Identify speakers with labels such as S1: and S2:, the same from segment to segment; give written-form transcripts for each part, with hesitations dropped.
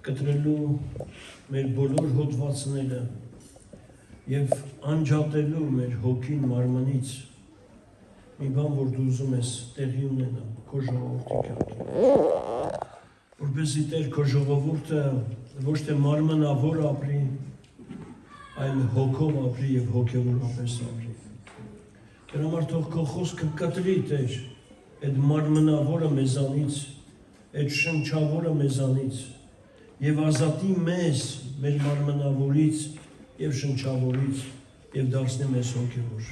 S1: կտրելու մեր բոլոր հոդվածները և անջատելու մեր հոգին մարմնից մի բան, որ դու ուզում ես տեղի ունենա քո ժողովրդի կյանքում, որպեսզի Տեր քո ժողովուրդը ոչ թե մարմնավոր ապրի, այլ հոգով ապրի և հոգևորապես ապրի։ Դրա համար թող քո խոսքը կտրի Տեր այդ մարմնավորը մեզանից, այդ շնչավորը մեզանից և ազատի մեզ մեր մարմնավորից և շնչավորից և դարձնի մեզ հոգևոր։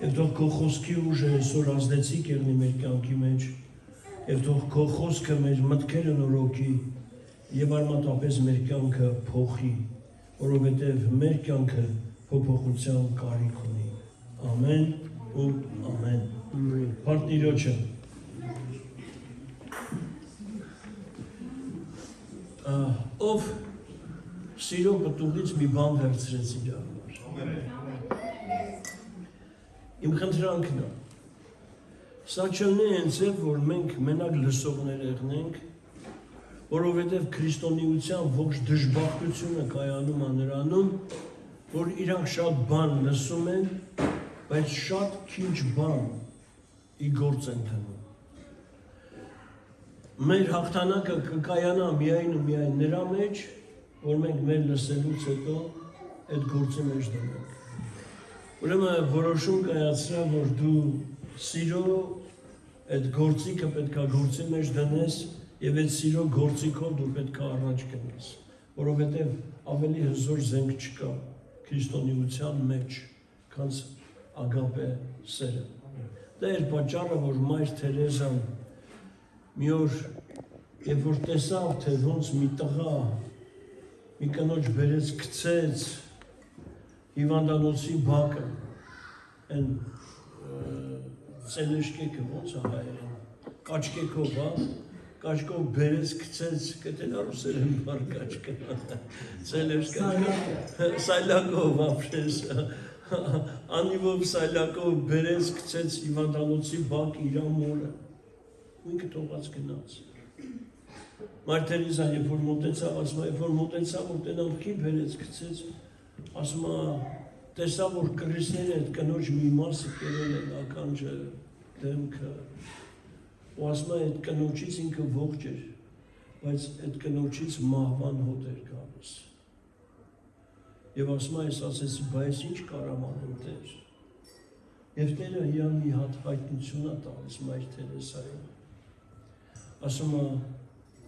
S1: Եվ թող քո խոսքի ուժը այսօր ազդեցիկ եղնի մեր կյանքի մեջ և թող քո խոսքը մեր մտքերը նորոգի և արմատապես մեր կյանքը փոխի, որովհետև մեր կյանքը փոփոխության կարիք ունի։ Ամեն ու ամեն։ Փառք Տիրոջը։ Ով սիրո պտուղից մի բան վերցրեց իր համար։ Իմ խնդրանքն է։ Սա չլինի հենց է, որ մենք մենակ լսողներ եղնենք, որովհետև քրիստոնեության ողջ դժբախտությունը կայանում է նրանում, որ իրանք շատ բան լսում են, բայց շատ քիչ բան ի գործ են դնում։ Մեր հաղթանակը կկայանա միայն ու միայն նրա մեջ, որ մենք մեր լսելուց հետո այդ գործի մեջ դնենք։ Ուրեմն որոշում կայացրա, որ դու սիրո այդ գործիքը պետք է գործի մեջ դնես և այդ սիրո գործիքով դու պետք է առաջ գնաս, որովհետև ավելի հզոր զենք չկա քրիստոնեության մեջ, քան ագապե սերը։ Դա էր պատճառը, որ Մայր Թերեզան մի օր, երբ որ տեսավ, թե ոնց մի տղա մի կնոջ բերեց գցեց հիվանդանոցի բակը, այն ծելեշկեքը ոնց է հայերեն, կաչկեքով, կաչկով բերեց գցեց, կտել արուսերեն բար կաչկը, ծելեշկը, սայլակով ապրես, անիվով սայլակով բերեց գցեց հիվանդանոցի բակ իրա մորը, ինքը թողած գնաց։ Մայր Թերեզան երբ որ մոտեցավ, ասում է, երբ որ մոտեցավ, որ տնամքի բերեց գցեց, ասում է, տեսավ, որ կռիսները այդ կնոջ մի մասը կերել են ականջը, դեմքը, ու ասում է, այդ կնոջից ինքը ողջ էր, բայց այդ կնոջից մահվան հոտ էր գալիս։ Եվ ասում է, ես ասեցի, բայց ինչ կարամ անեմ Տեր։ Եվ Տերը իրան մի հատ հայտնություն է տալիս Մայր Թերեզային։ Ասում է,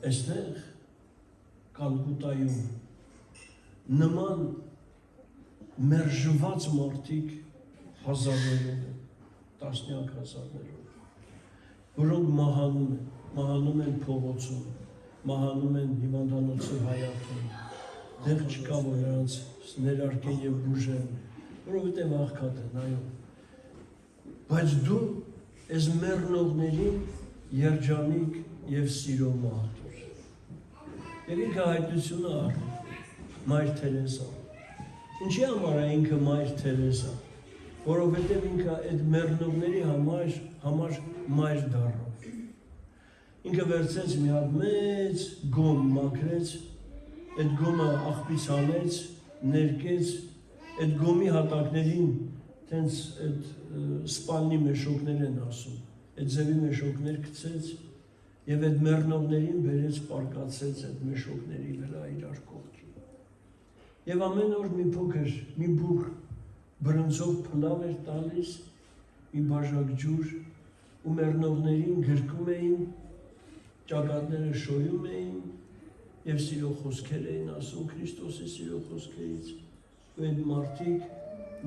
S1: այստեղ Կալկուտայում նման մերժված մարդիկ հազարներով են, տասնյակ հազարներով, որոնք մահանում են փողոցում, մահանում են հիվանդանոցի հայաթում, դեղ չկա, որ նրանց ներարկեն և բուժեն, որովհետև աղքատ են, այո։ Բայց դու այս մեռնողներին երջանիկ և սիրո մահատուր։ Եվ ինքը հայտնություն է առնում, Մայր Թերեզան։ Ինչի համար է ինքը Մայր Թերեզան, որովհետև ինքը այդ մեռնողների համար մայր դառավ։ Ինքը վերցրեց մի հատ մեծ գոմ մաքրեց, այդ գոմը աղբից հանեց, ներկեց, այդ գոմի հատակներին տենց այդ սպալնի մեշոկներ են ասում, այդ ձևի մեշոկներ գցեց և այդ մեռնողներին բերեց պարկացեց այդ մեշոկների վրա իրար կողքի։ Եվ ամեն օր մի փոքր, մի բուռ բրնձով փլավ էր տալիս, մի բաժակ ջուր ու մեռնողներին գրկում էին, ճակատները շոյում էին և սիրո խոսքեր էին ասում Քրիստոսի սիրո խոսքերից ու այդ մարդիկ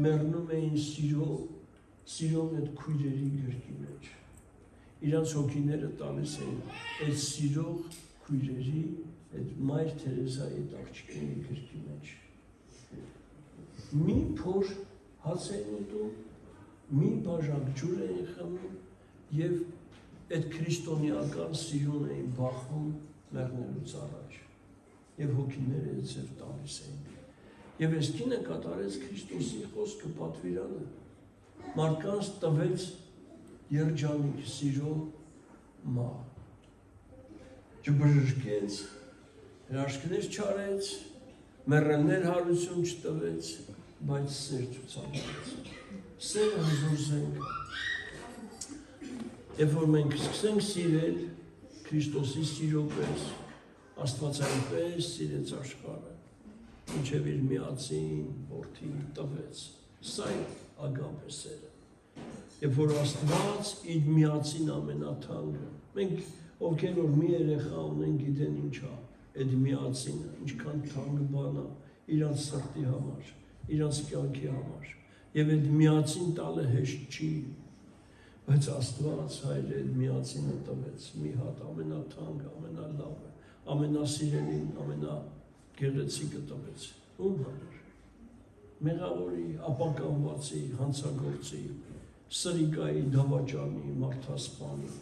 S1: մեռնում էին սիրով այդ քույրերի գրկի մեջ։ Իրանց հոգիները տալիս էին այդ սիրող քույրերի, այդ Մայր Թերեզայի այդ աղջիկների գրկի մեջ։ Մի փոր հաց էին ուտում, մի բաժակ ջուր էին խմում և այդ քրիստոնեական սիրուն էին բախվում մեռնելուց առաջ և հոգիները այդ ձև տալիս էին։ Եվ այս կինը կատարեց Քրիստոսի խոսքը պատվիրանը, մարդկանց տվեց երջանիկ սիրո մահ, չբժշկեց հրաշքներ չարեց, մեռելներ հարություն չտվեց, բայց սեր ցուցաբերեց։ Սերը հզոր զենք։ Երբ որ մենք սկսենք սիրել Քրիստոսի սիրո պես, Աստվածային պես սիրեց աշխարհը, ինչև իր միածին որդին տվեց։ Սա է ագապե սերը։ Երբ որ Աստված իր միածին ամենաթանկը, մենք ովքեր որ մի երեխա ունեն, գիտեն ինչ է, այդ միածինը, ինչքան թանկ բան է իրանց սրտի համար, իրանց կյանքի համար, եւ այդ միածին տալը հեշտ չի, բայց Աստված հայրը այդ միածինը տվեց, մի հատ ամենաթանկ, ամենալավը, ամենասիրելին, ամենագեղեցիկը տվեց, ում համար, մեղավորի, ապականվածի, հանցագործի, սրիկայի, դավաճանի, մարդասպանի,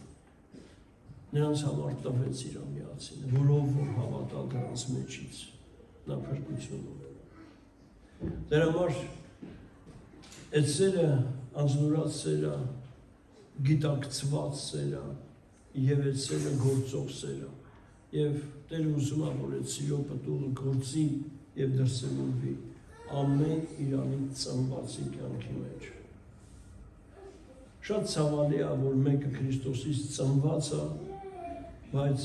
S1: նրանց համար տվեց իր միածինը, որով որ հավատա դրանց մեջից, նա փրկություն ունի։ Դրա համար այդ սերը, անձնուրած սերը, գիտակցված սերը, եւ այդ սերը գործող սերը, եւ Տերը ուզում է, որ այդ սիրո պտուղը գործի եւ դրսևորվի ամեն իրանի ծնվածի կյանքի մեջ։ Շատ ցավալի է, որ մեկը Քրիստոսից ծնված է, բայց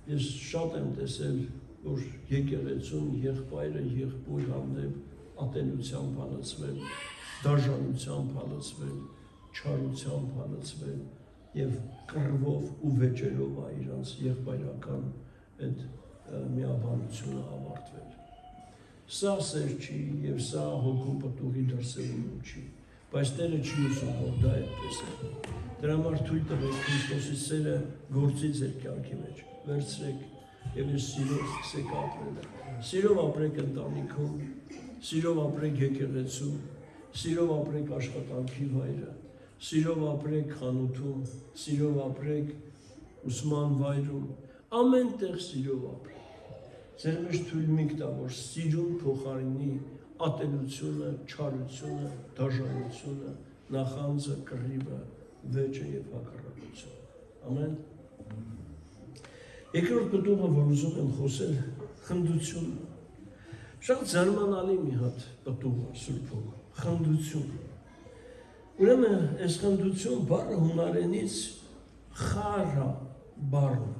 S1: ես շատ եմ տեսել, որ եկեղեցուն եղբայրը եղբոր հանդեպ ատելությամբ հալածվել, դաժանությամբ հալածվել, չարությամբ հալածվել եւ կռվով ու վեճերով է իրանց եղբայրական այդ միաբանությունը ավարտվել։ Սա սեր չի եւ սա հոգու պտուղի դրսևորում չի, բայց Տերը չի ուզում, որ դա այդպես է։ Դրա համար թույլ տվեք Քրիստոսի սերը գործի ձեր կյանքի մեջ, վերցրեք եւ այս սիրով սկսեք ապրել։ Սիրով ապրեք ընտանիքում, սիրով ապրեք եկեղեցում, սիրով ապրեք աշխատանքի վայրը, սիրով ապրեք խանութում, սիրով ապրեք ուսման վայրում, ամեն տեղ սիրով ապրեք։ Ձեր մեջ թույլ մի տա, որ սիրուն փոխարինի ատելությունը, չարությունը, դաժանությունը, նախանձը, կռիվը, վեճը եւ հակառակությունը։ Ամեն։ Երկրորդ պտուղը, որ ուզում եմ խոսել, խնդությունն է։ Շատ զարմանալի մի հատ պտուղ է Սուրբ Հոգու, խնդություն։ Ուրեմն այս խնդություն բառը հունարենից խարա բառն է,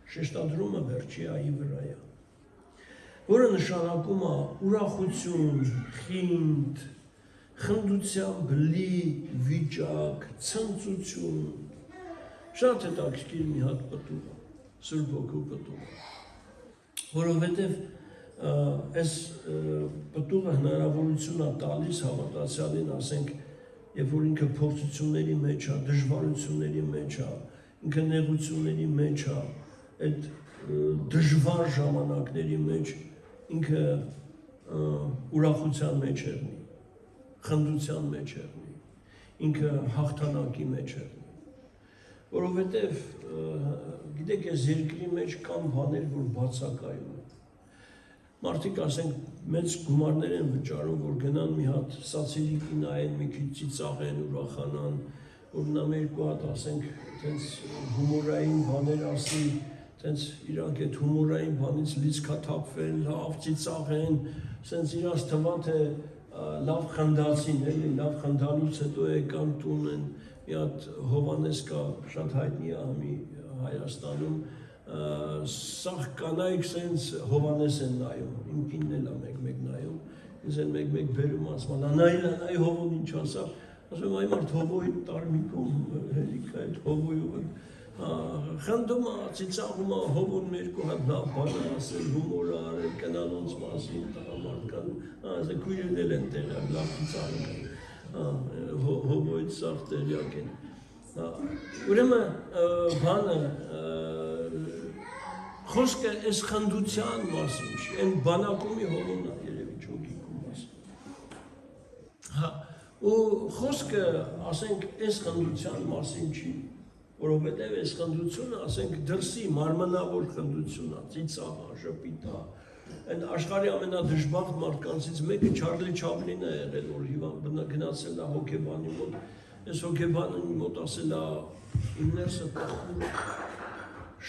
S1: շեշտադրումը վերջի այի վրա է, որը նշանակում է ուրախություն, խինդ, խնդությամբ լի վիճակ, ցնծություն, շատ հետաքրքիր մի հատ պտուղ է, Սուրբ Հոգու պտուղ, որովհետև այս պտուղը հնարավորություն է տալիս հավատացյալին, ասենք, երբ որ ինքը փորձությունների մեջ է, դժվարությունների մեջ է, ինքը նեղությունների մեջ է, այդ դժվար ժամանակների մեջ ինքը ուրախության մեջ երնի, խնդության մեջ երնի, ինքը հաղթանակի մեջ երնի, որովհետև գիտեք այս երկրի մեջ կան բաներ, որ բացակայում են, մարդիկ ասենք մեծ գումարներ են վճարում, որ գնան մի հատ սացիրիկի նայեն, մի քիչ ծիծաղեն, ուրախանան, որ նա երկու հատ ասենք տենց հումորային բաներ ասի, տենց իրանք այդ հումորային բանից լիցքաթափվեն, լավ ծիծաղեն, սենց իրանց թվան թե լավ խնդացին, էլի, լավ խնդանուց հետո եկան տուն են, մի հատ Հովանես կա, շատ հայտնի է Հայաստանում, սաղ կանայք սենց Հովանես են նայում, իմ կինն էլ է մեկ նայում, ինձ են մեկ բերում ասում, նայ հովոն ինչ ասա, ասում այ մարդ հովոյի տարմիկում հելիք այդ հովոյում խնդում է, ծիծաղում է, հովոն մերկու հատ լավ բան ասել, հումոր արել, կնանոնց մասին, տղամարդկան, ասել քույրերն էլ են տեղյակ, լավ ծիծաղում են, հովոյից սաղ տեղյակ են։ Ուրեմն բանը, խոսքը այս խնդության մասին չի, այն բանակումի հովոն է երևի չոգիկում մասին։ Ու խոսքը, ասենք, այս խնդության մասին չի, որովհետև այս խնդությունը, ասենք, դրսի մարմնավոր խնդություն է, ծիծաղ է, ժպիտ է, այն աշխարհի ամենադժբախտ մարդկանցից մեկը Չարլի Չապլինն է եղել, որ գնացել է հոգեբանի մոտ, այս հոգեբանի մոտ ասել է, իմ ներսը տխուր,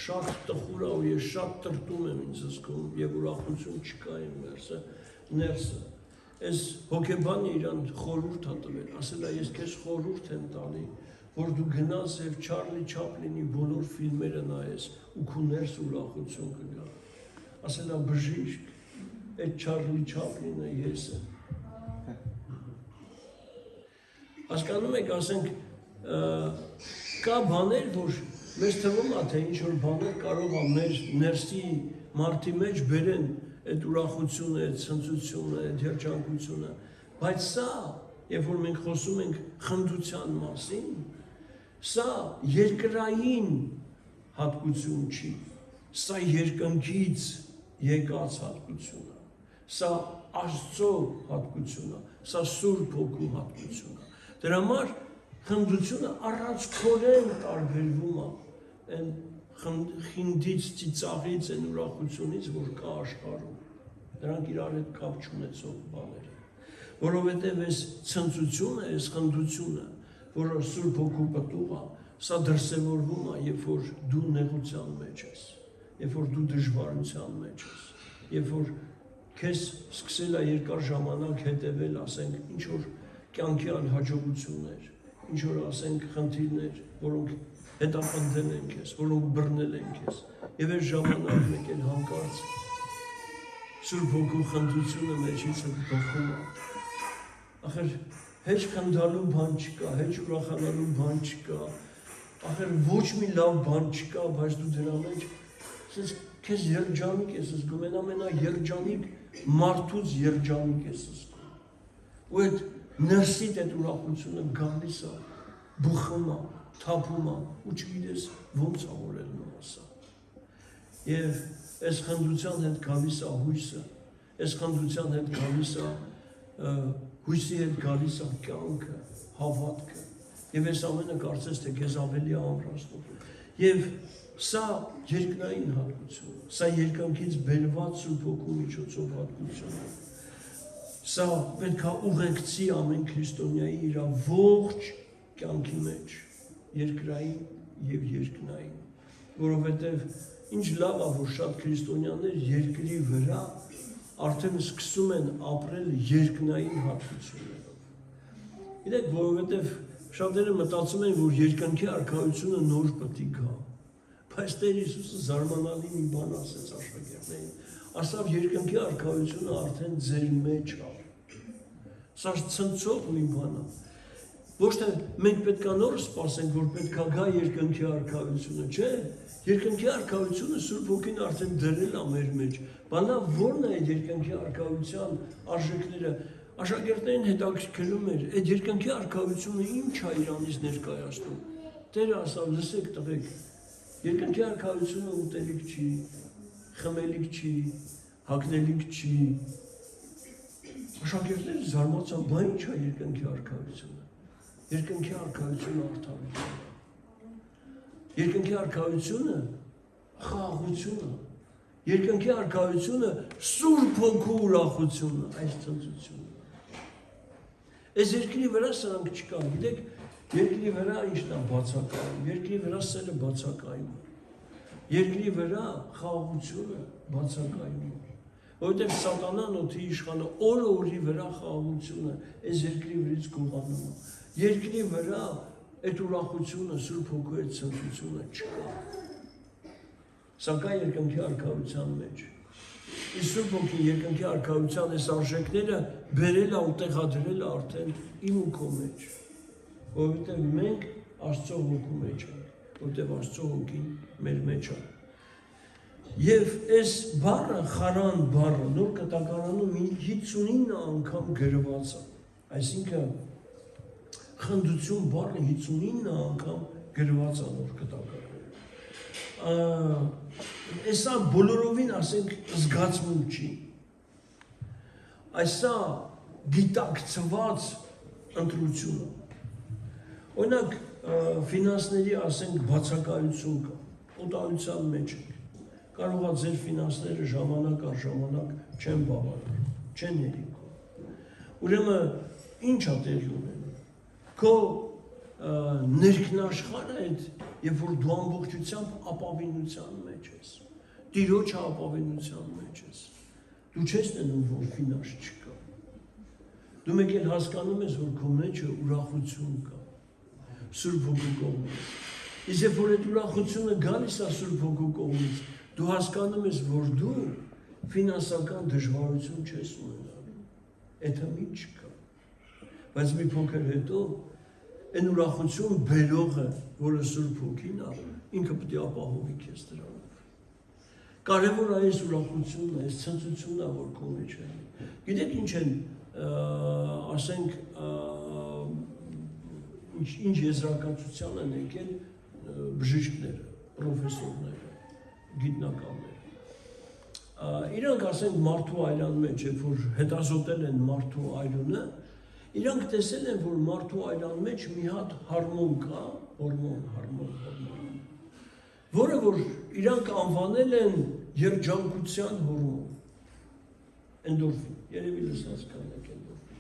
S1: շատ տխուր է ու ես շատ տրտում եմ ինձ զգում եւ ուրախություն չկա իմ ներսը։ Այս հոգեբանը իրան խորհուրդ է տվել, ասել է ես քեզ խորհուրդ եմ տալի, որ դու գնաս եւ Չարլի Չապլինի բոլոր ֆիլմերը նայես ու քո ներս ուրախություն կգա։ Ասել է բժիշկ, այդ Չարլի Չապլինը ես եմ։ Հասկանում եք, ասենք, կա բաներ, որ մեզ թվում է, թե ինչ-որ բաներ կարող է մեր ներսի մարդի մեջ բերեն այդ ուրախությունը, այդ ցնծությունը, այդ երջանկությունը, բայց սա, երբ որ մենք խոսում ենք խնդության մասին, սա երկրային հատկություն չի, սա երկնքից եկած հատկություն է, սա Աստծո հատկություն է, սա Սուրբ Հոգու հատկություն է։ Դրա համար խնդությունը առանցքորեն տարբերվում է այն խնդից, ծիծաղից, այն ուրախությունից, որ կա աշխարհում։ Դրանք իրար հետ կապ չունեցող բաներ են։ Որովհետև այս ցնծությունը, այս խնդությունը, որը Սուրբ Հոգու պտուղ է, սա դրսևորվում է, երբ որ դու նեղության մեջ ես, երբ որ դու դժվարության մեջ ես, երբ որ քեզ սկսել է երկար ժամանակ հետևել, ասենք, ինչ որ կյանքի անհաջողություններ, ինչ որ ասենք խնդիրներ, որոնք հետապնդել են քեզ, որոնք բռնել են քեզ, եւ այս ժամանակ մեկ էլ հանկարծ Սուրբ Հոգու խնդությունը մեջից բխում է։ Ախր հեչ խնդալու բան չկա, հեչ ուրախանալու բան չկա, ախր ոչ մի լավ բան չկա, բայց դու դրա մեջ ասես քեզ երջանիկ ես զգում, այն ամենաերջանիկ մարդուց երջանիկ ես զգում։ Ու այդ ներսիդ այդ ուրախությունը գալիս է, բխում է, թափում է, ու չգիտես ոնց ավորելն է սա։ Եվ այս խնդության հետ գալիս է հույսը, այս խնդության հետ գալիս է հույսի հետ գալիս է կյանքը, հավատքը, եւ այս ամենը կարծես թե քեզ ավելի ամրացնում։ Եվ սա երկնային հատկություն, սա երկնքից բերված Սուրբ Հոգու միջոցով հատկություն է։ Սա պետք է ուղեկցի ամեն քրիստոնյայի իր ողջ կյանքի մեջ, երկրային եւ երկնային, որովհետեւ ինչ լավ է, որ շատ քրիստոնյաներ երկրի վրա արդեն սկսում են ապրել երկնային հատկություններով։ Գիտեք, որովհետեւ շատերը մտածում են, որ երկնքի արքայությունը նոր պետք է գա, բայց Տեր Հիսուսը զարմանալի մի բան ասեց աշակերտներին, ասավ երկնքի արքայությունը արդեն ձեր մեջ է։ Սա ցնցող մի բան է։ Ոչ թե մենք պետք է նոր սպասենք, որ պետք է գա երկնքի արքայությունը, չէ, երկնքի արքայությունը Սուրբ Հոգին արդեն դրել է մեր մեջ։ Բանա ո՞րն է այդ երկնքի արքայության արժեքները։ Աշակերտներին հետաքրքրում էր, այդ երկնքի արքայությունը ինչ է իրանից ներկայացնում։ Տերը ասավ, լսեք տղեկ, երկնքի արքայությունը ուտելիք չի, խմելիք չի, հագնելիք չի։ Աշակերտները զարմացան, բա ինչ է երկնքի արքայությունը։ Երկնքի արքայությունը արդարություն է։ Երկնքի արքայությունը խաղաղություն է։ Երկնքի արքայությունը Սուրբ Հոգու ուրախությունն է, այս ցնծությունը։ Այս երկրի վրա սրանք չկան, գիտեք, երկրի վրա ինչն է բացակայում, երկրի վրա սերը բացակայում է։ Երկրի վրա խաղաղությունը բացակայում է։ Որովհետև սատանան օդի իշխանը օր-օրի վրա խաղաղությունը այս երկրի վրից գողանում է։ Երկրի վրա այդ ուրախությունը, Սուրբ Հոգու այդ ցնծությունը չկա։ Սակայն երկնքի արքայության մեջ։ Իսկ Սուրբ Հոգին երկնքի արքայության այս արժեքները բերել է ու տեղադրել է արդեն իմ ու քո մեջ։ Որովհետև մենք Աստծո Հոգու մեջ ենք, որովհետև Աստծո Հոգին մեր մեջ է։ Եվ այս բառը, խարան բառը, նոր կտակարանում 59 անգամ գրված է։ Այսինքն խնդություն բառը 59 անգամ գրված է նոր կտակարանում։ Այսա բոլորովին ասենք զգացմունք չի։ Այսա գիտակցված ընտրություն է։ Օրինակ ֆինանսների ասենք բացակայություն կա, օտարության մեջ ենք։ Կարող է ձեր ֆինանսները ժամանակ առ ժամանակ չեն բավարարում, չեն ներիկում։ Ուրեմն ինչ է տեղի ունենում։ Քո ներքնաշխարհը այդ, երբ որ դու ամբողջությամբ ապավինության մեջ ես, Տիրոջը ապավինության մեջ ես, դու չես տենում, որ ֆինանս չկա, դու մեկ էլ հասկանում ես, որ քո մեջը ուրախություն կա, Սուրբ Հոգու կողմից, իսկ երբ որ այդ ուրախությունը գալիս է Սուրբ Հոգու կողմից, դու հասկանում ես, որ դու ֆինանսական դժվարություն չես ունենալու, այդ հմի չկա, բայց մի փոքր հետո այն ուրախություն բերողը, որը Սուրբ Հոգին է, ինքը պետք է ապահովի քեզ դրանով։ Կարևոր է այս ուրախությունը, այս ցնծությունը, որ քո մեջ է։ Գիտեք ինչ են, ասենք, ինչ եզրակացության են եկել բժիշկները, պրոֆեսորները, գիտնականները։ Իրանք ասենք մարդու այրան մեջ, երբ որ հետազոտել են մարդու այրունը, իրանք տեսել են, որ մարդու այրան մեջ մի հատ հորմոն կա, հորմոն, որը որ իրանք անվանել են երջանկության հորմոն, էնդորֆին, երևի լսած կանեք էնդորֆին։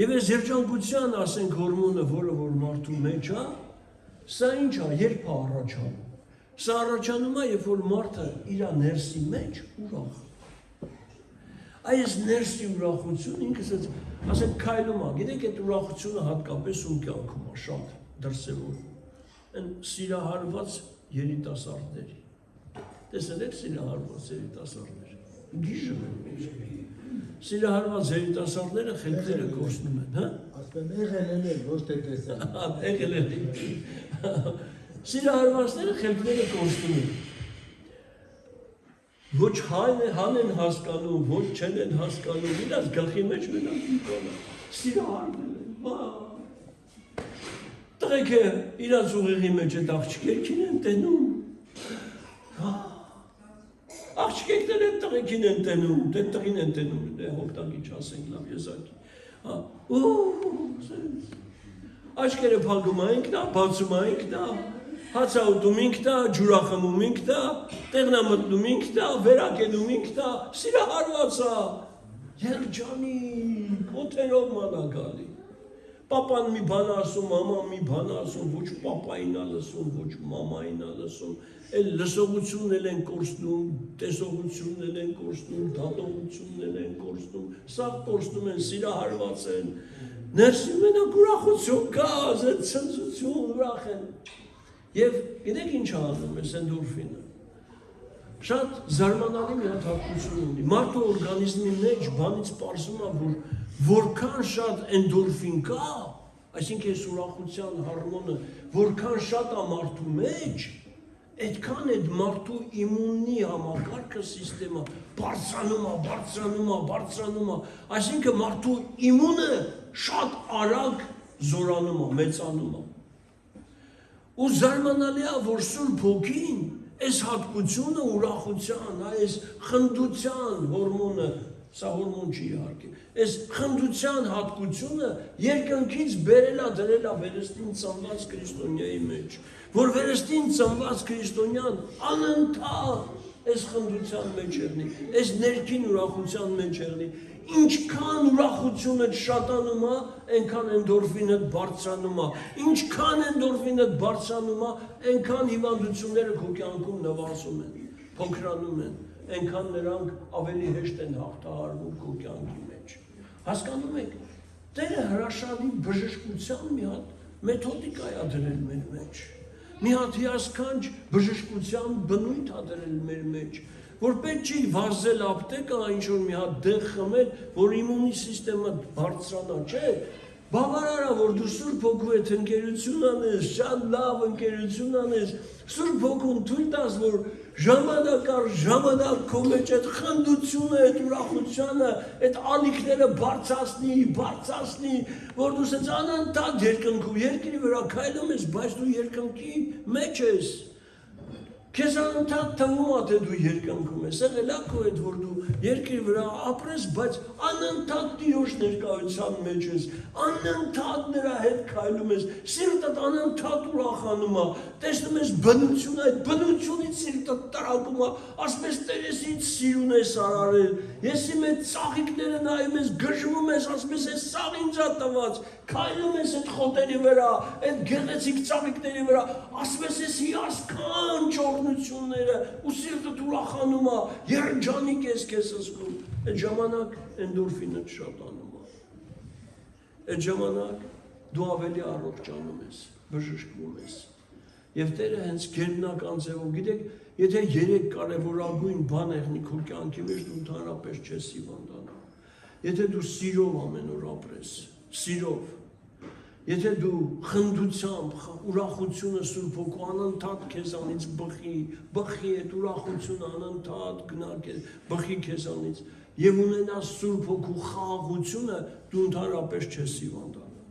S1: Եվ այս երջանկության, ասենք, հորմոնը, որը որ մարդու մեջ է, սա ինչ է, երբ է առաջանում։ Սա առաջանում է, երբ որ մարդը իր ներսի մեջ ուրախ է։ Այս ներսի ուրախություն ինքս ասենք քայլում է, գիտեք այդ ուրախությունը հատկապես ում կյանքում է շատ դրսևորվում։ Այն սիրահարված երիտասարդների։ Տեսել եք սիրահարված երիտասարդներ։ Գիժում են։ Սիրահարված երիտասարդները խելքերը կորցնում են, հա։
S2: Ասում են եղել ոչ թե տեսել։
S1: Եղել։ Սիրահարվածները խելքերը կորցնում են։ Ոչ հան են հասկանում, ոչ չեն են հասկանում, իրաց գլխի մեջ մենակ մի բան է, սիրահարվել են, տղեկը իրաց ուղեղի մեջ այդ աղջկերքին են տենում, աղջկերքներ են տղեկին են տենում, տղին են տենում, հոկտակի չասենք լավ եզակի, աչքերը փակում ենք նա, բացում ենք նա, հացա ուտում ինքնա, ջուրախմում ինքնա, տեղնամտնում ինքնա, վերակենում ինքնա, սիրահարվածա, երջանի, օթերով մանագալի, պապան մի բան ասում, մաման մի բան ասում, ոչ պապային ա լսում, ոչ մամային ա լսում, էլ լսողությունն էլ են կորցնում, տեսողությունն էլ են կորցնում, դատողությունն էլ են կորցնում, սաղ կորցնում են, սիրահարված են, ներսի մենակ ուրախություն կա, ցնծություն, ուրախ են։ Եվ գիտեք ինչ անում է էնդորֆինը, շատ զարմանալի մի հատ հատկություն ունի, մարդու օրգանիզմի մեջ բանից պարզում է, որ որքան շատ էնդորֆին կա, այսինքն այս ուրախության հորմոնը, որքան շատ է մարդու մեջ, այդքան այդ մարդու իմունի համակարգը սիստեմը բարձրանում է, այսինքն մարդու իմունը շատ արագ զորանում է, մեծանում է։ Ու զարմանալի է, որ Սուրբ Հոգին այս հատկությունը ուրախության, այս խնդության հորմոնը, սա հորմոն չի իհարկե, այս խնդության հատկությունը երկնքից բերել է դրել է վերստին ծնված քրիստոնյայի մեջ, որ վերստին ծնված քրիստոնյան անընդհատ այս խնդության մեջ եղնի, այս ներքին ուրախության մեջ եղնի, ինչքան ուրախությունը շատանում է, այնքան էնդորֆինը բարձրանում է, ինչքան էնդորֆինը բարձրանում է, այնքան հիվանդությունները քո կյանքում նվազում են, փոքրանում են, այնքան նրանք ավելի հեշտ են հաղթահարվում քո կյանքի մեջ։ Հասկանում եք, Տերը հրաշալի բժշկության մի հատ մեթոդիկա է դրել մեր մեջ, մի հատ հիասքանչ բժշկության բնույթ է դրել մեր մեջ, որ պետք չի վազել ապտեկա, ինչ-որ մի հատ դեղ խմել, որ իմունի սիստեմը բարձրանա, չէ, բավարար է, որ դու Սուրբ Հոգու հետ ընկերություն անես, շատ լավ ընկերություն անես, Սուրբ Հոգուն թույլ տաս, որ ժամանակ առ ժամանակ քո մեջ այդ խնդությունը, այդ ուրախությունը, այդ ալիքները բարձրացնի, որ դու սենց անընդհատ երկնքում, երկրի վրա քայլում ես, բայց դու երկնքի մեջ ես, Քեզ անընդհատ թվում է թե դու երկնքում ես, եղել է քո հետ որ դու երկրի վրա ապրես, բայց անընդհատ Տիրոջ ներկայության մեջ ես, անընդհատ նրա հետ քայլում ես, սիրտդ անընդհատ ուրախանում է, տեսնում ես բնություն, այդ բնությունից սիրտդ տրակում է, ասում ես Տեր ես ինձ սիրուն ես արարել, ես իմ այդ ծաղիկները նայում ես, գժվում ես, ասում ես այս սաղ ինձ է տված, քայլում ես այդ խոտերի վրա, այդ գեղեցիկ ծաղիկների վրա, ասում ես ես հիասքանչ օրնությունները ու սիրտդ ուրախանում է, երջանիկ ես քեզ զգում, այդ ժամանակ էնդորֆինը շատանում է, այդ ժամանակ դու ավելի առողջանում ես, բժշկվում ես, եւ Տերը հենց գերբնական ձևով, գիտեք, եթե 3 կարևորագույն բան եղնի քո կյանքի մեջ, դու ընդհանրապես չես հիվանդանա, եթե դու սիրով ամեն օր ապրես, սիրով, եթե դու խնդությամբ, ուրախությունը Սուրբ Հոգու անընդհատ քեզանից բխի այդ ուրախությունը անընդհատ գնա բխի քեզանից եւ ունենաս Սուրբ Հոգու խաղաղությունը, դու ընդհանրապես չես հիվանդանա,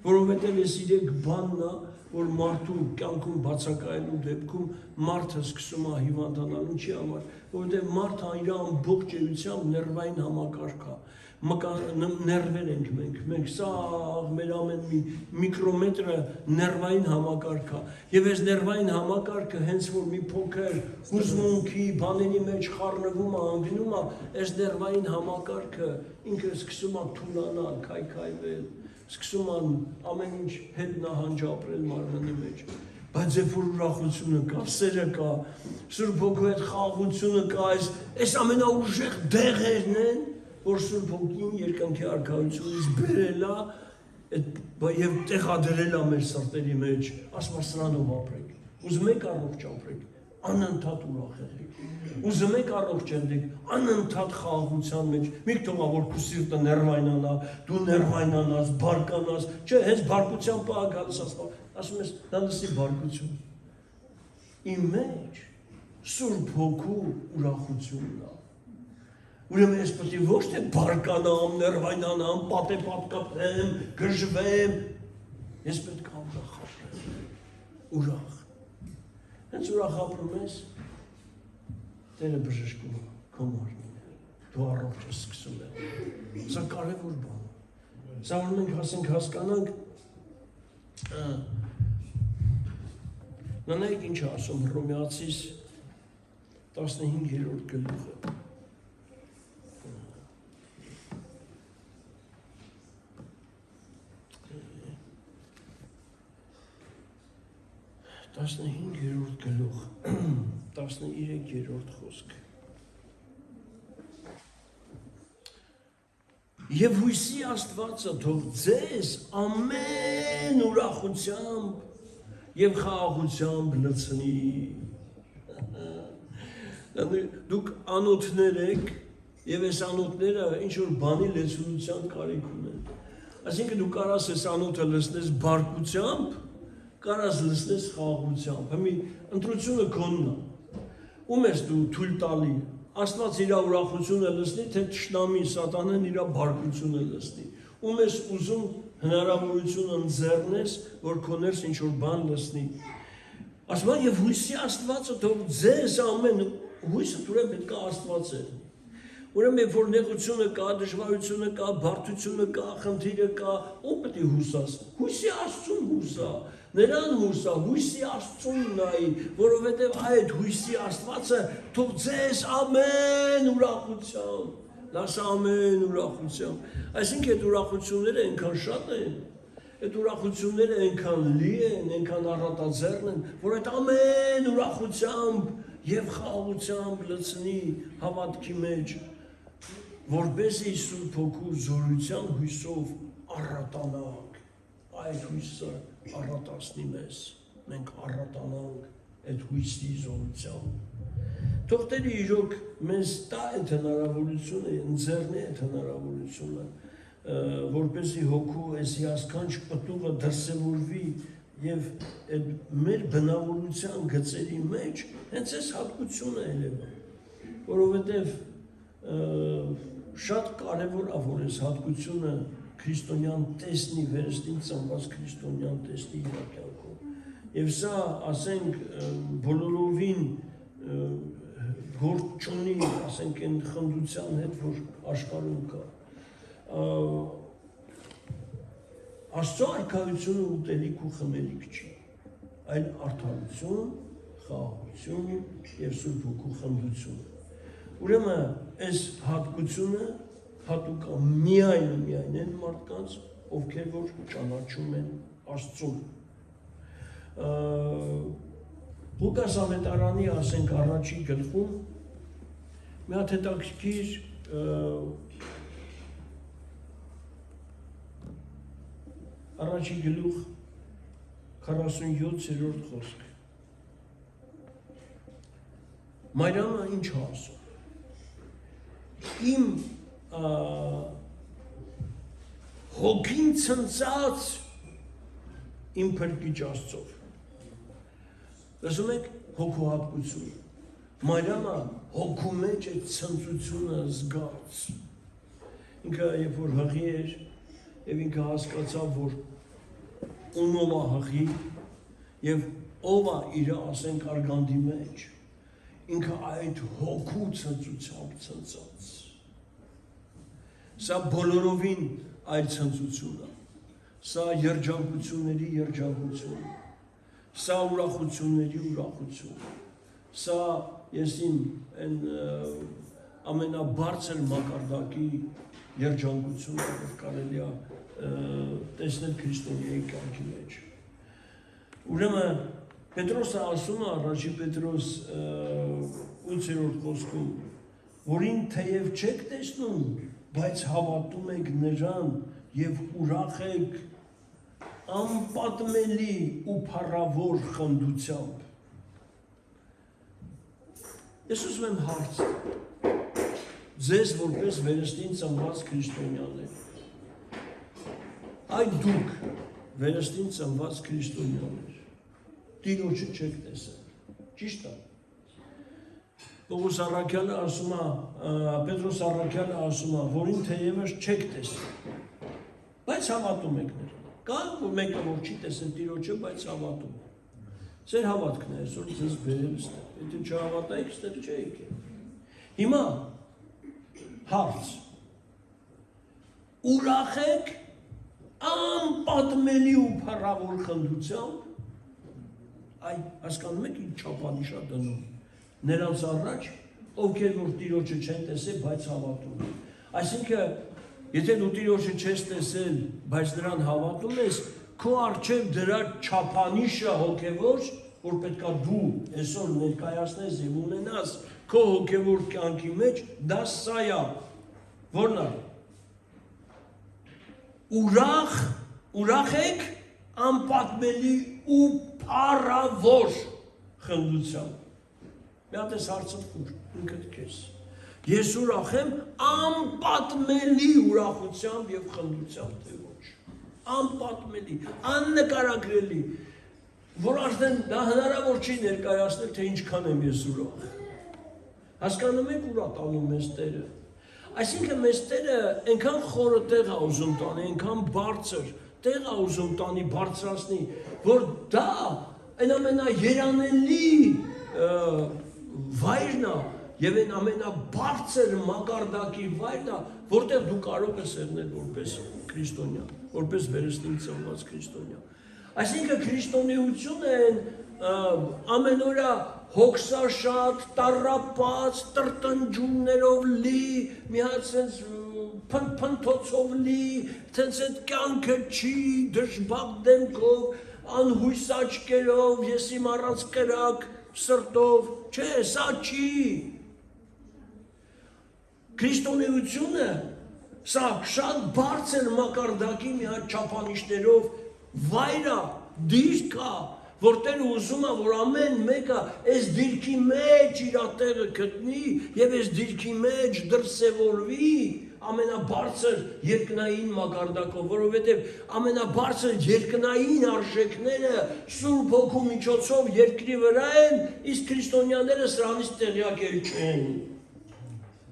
S1: որովհետեւ այս 3 բանն է, որ մարդու կյանքում բացակայելու դեպքում մարդը սկսում է հիվանդանալ, ինչի համար, որովհետեւ մարդը իր ամբողջ էությամբ ներվային համակարգ է, ներվեր ենք մենք սաղ մեր ամեն մի միկրոմետրը ներվային համակարգ է, եւ այս ներվային համակարգը հենց որ մի փոքր հուզմունքի բաների մեջ խառնվում է, անգնում է, այս ներվային համակարգը ինքը սկսում է թուլանալ, քայքայվել, սկսում են ամեն ինչ հետ նահանջ ապրել մարմնի մեջ, բայց երբ որ ուրախությունը կա, սերը կա, Սուրբ Հոգու հետ խաղաղությունը կա, այս ամենաուժեղ դեղերն են, որ Սուրբ Հոգին երկնքի արքայությունից բերել է եւ տեղադրել է մեր սրտերի մեջ, ասում է սրանով ապրեք, ուզում եք առողջ ապրեք, անընդհատ ուրախ եղեք, ուզում եք առողջ եղեք, անընդհատ խաղաղության մեջ, մի թողա որ քո սիրտը ներվայնանա, դու ներվայնանաս, բարկանաս, չէ, հենց բարկության պահ գալիս ասում ես, դա լսի բարկություն, իմ մեջ Սուրբ Հոգու ուրախությունն է, ուրեմն ես պետք է ոչ թե բարկանամ, ներվայնանամ, պատկապեմ, գժվեմ, ես պետք է ուրախ ապրեմ, ուրախ, հենց ուրախ ապրում ես, Տերը բժշկում է քո մարմինը, դու առողջ ես սկսում է, սա կարևոր բան է, սա որ մենք հասկանանք, նայեք ինչ է ասում Հռոմեացիս 15-րդ գլուխը, 15-րդ գլուխ, 13-րդ խոսք։ Եվ հույսի Աստվածը թող ձեզ ամեն ուրախությամբ եւ խաղաղությամբ լցնի։ Դուք անոթներ եք եւ այս անոթները ինչ որ բանի լեցունության կարիք ունեն։ Այսինքն դու կարաս այս անոթը լցնես բարկությամբ, կարաս լցնես խաղաղությամբ։ Հիմա ընտրությունը քոնն է։ Ում ես դու թույլ տալի։ Աստված իր ուրախությունը լցնի, թե թշնամի սատանան իր բարկությունը լցնի։ Ում ես ուզում հնարավորություն ընձեռնես, որ քոներս ինչ որ բան լցնի։ Ասում է եւ հույսի Աստվածը թող ձեզ ամեն հույսը դուրը պետք է Աստված է։ Ուրեմն երբ որ նեղությունը կա, դժվարությունը կա, բարդությունը կա, խնդիրը կա, ով պետք է հուսաս։ Հույսի Աստծուն հուսա։ Նրան հուսա, հույսի Աստծուն նայի, որովհետև այդ հույսի Աստվածը թող ձեզ ամեն ուրախությամբ, լաս ամեն ուրախությամբ։ Այսինքն այդ ուրախությունները այնքան շատ են, այդ ուրախությունները այնքան լի են, այնքան առատաձեռն են, որ այդ ամեն ուրախությամբ եւ խաղաղությամբ լցնի հավատքի մեջ, որպեսզի Սուրբ Հոգու զորության հույսով առատանանք, այդ հույսը առատացնի մեզ, մենք առատանանք այդ հույսի զորությամբ։ Թող Տերը իրոք մեզ տա այդ հնարավորությունը, ընձեռնի այդ հնարավորությունը, որպեսզի Հոգու այս հիասքանչ պտուղը դրսևորվի եւ այդ մեր բնավորության գծերի մեջ հենց այս հատկությունը ելևը, որովհետեւ շատ կարևոր է, որ այս հատկությունը քրիստոնյան տեսնի, վերստին ծնված քրիստոնյան տեսնի իր կյանքում։ Եվ սա, ասենք, բոլորովին գործ չունի, ասենք, այն խնդության հետ, որ աշխարհում կա։ Աստծո արքայությունը ուտելիք ու խմելիք չի, այլ արդարություն, խաղաղություն եւ Սուրբ Հոգու խմբություն։ Ուրեմն, այս հատկությունը հատուկ է միայն այն մարդկանց, ովքեր որ ճանաչում են Աստծուն։ Ղուկաս ավետարանի, ասենք, առաջի գլխում մի հատ հետաքրքիր առաջի գլուխ 47-րդ խոսք։ Մարիամը ինչ է ասում։ Իմ հոգին ցնծած իմ փրկիչ Աստծով։ Լսում եք հոգու հատկությունը։ Մարիամը հոգու մեջ է ցնծությունը զգաց։ Ինքը երբ որ հղի էր եւ ինքը հասկացավ, որ ումով է հղի եւ ով է իր, ասենք, արգանդի մեջ, ինքը այդ հոգու ցնծությամբ ցնծած։ Սա բոլորովին այլ ցնծություն է։ Սա երջանկությունների երջանկություն։ Սա ուրախությունների ուրախություն։ Սա ես իմ այն ամենաբարձր մակարդակի երջանկությունը, որ կարելի է տեսնել քրիստոնեի կյանքի մեջ։ Ուրեմն Պետրոսը ասում է առաջի Պետրոս 8-րդ խոսքում, որին թեև չեք տեսնում, բայց հավատում եք նրան եւ ուրախ եք անպատմելի ու փառավոր խնդությամբ։ Ես ուզում եմ հարց ձեզ որպես վերստին ծնված քրիստոնյաներ։ Այդ դուք վերստին ծնված քրիստոնյաներ Տիրոջը չեք տեսել։ Ճիշտ է։ Պողոս առաքյալը ասում է, Պետրոս առաքյալը ասում է, որին թեևս չեք տեսել, բայց հավատում եք նրան։ Կա մեկը, որ չի տեսել Տիրոջը, բայց հավատում է։ Ձեր հավատքն է այսօր ձեզ բերել ստեղ։ Եթե չհավատայիք, ստեղ չէիք։ Հիմա հարց։ Ուրախ եք անպատմելի ու փառավոր խնդությամբ, այ հասկանում եք ինչ չափանիշ է դնում նրանց առաջ, ովքեր որ Տիրոջը չեն տեսել, բայց հավատում են։ Այսինքն, եթե դու Տիրոջը չես տեսել, բայց նրան հավատում ես, քո առջև դրա չափանիշը հոգևոր, որ պետք է դու այսօր ներկայացնես եւ ունենաս քո հոգևոր կյանքի մեջ, դա սա է։ Որն է։ Ուրախ եք անպատմելի ու փառավոր խնդությամբ։ Մի հատ ես հարցնքուր, ինքդ քեզ։ Ես ուրախ եմ անպատմելի ուրախությամբ եւ խնդությամբ, թե ոչ։ Անպատմելի, աննկարագրելի, որ արդեն դա հնարավոր չի ներկայացնել, թե ինչքան եմ ես ուրախ։ Հասկանում եք ուր է տանում մեզ Տերը։ Այսինքն մեզ Տերը այնքան խորը տեղ է ուզում տանի, այնքան բարձր տեղ է ուզում տանի, բարձրացնի, որ դա այն ամենաերանելի վայրն է եւ այն ամենաբարձր մակարդակի վայրն է, որտեղ դու կարող ես եղնել որպես քրիստոնյա, որպես վերստին ծնված քրիստոնյա։ Այսինքն քրիստոնեությունը ամենօրյա հոգսաշատ, տառապած, տրտնջումներով լի, մի հատ sense փնփնթոցով լի, sense այդ կյանքը չի, դժբախտ դեմքով, անհույս աչքերով, ես իմ առանց կրակ սրտով, չէ, սա չի։ Քրիստոնեությունը սա շատ բարձր մակարդակի մի հատ չափանիշներով վայր է, դիրք է, որ Տերը ուզում է, որ ամեն մեկը այս դիրքի մեջ իր տեղը գտնի եւ այս դիրքի մեջ դրսևորվի ամենաբարձր երկնային մակարդակով, որովհետեւ ամենաբարձր երկնային արժեքները Սուրբ Հոգու միջոցով երկրի վրա են, իսկ քրիստոնյաները սրանից տեղյակ չեն։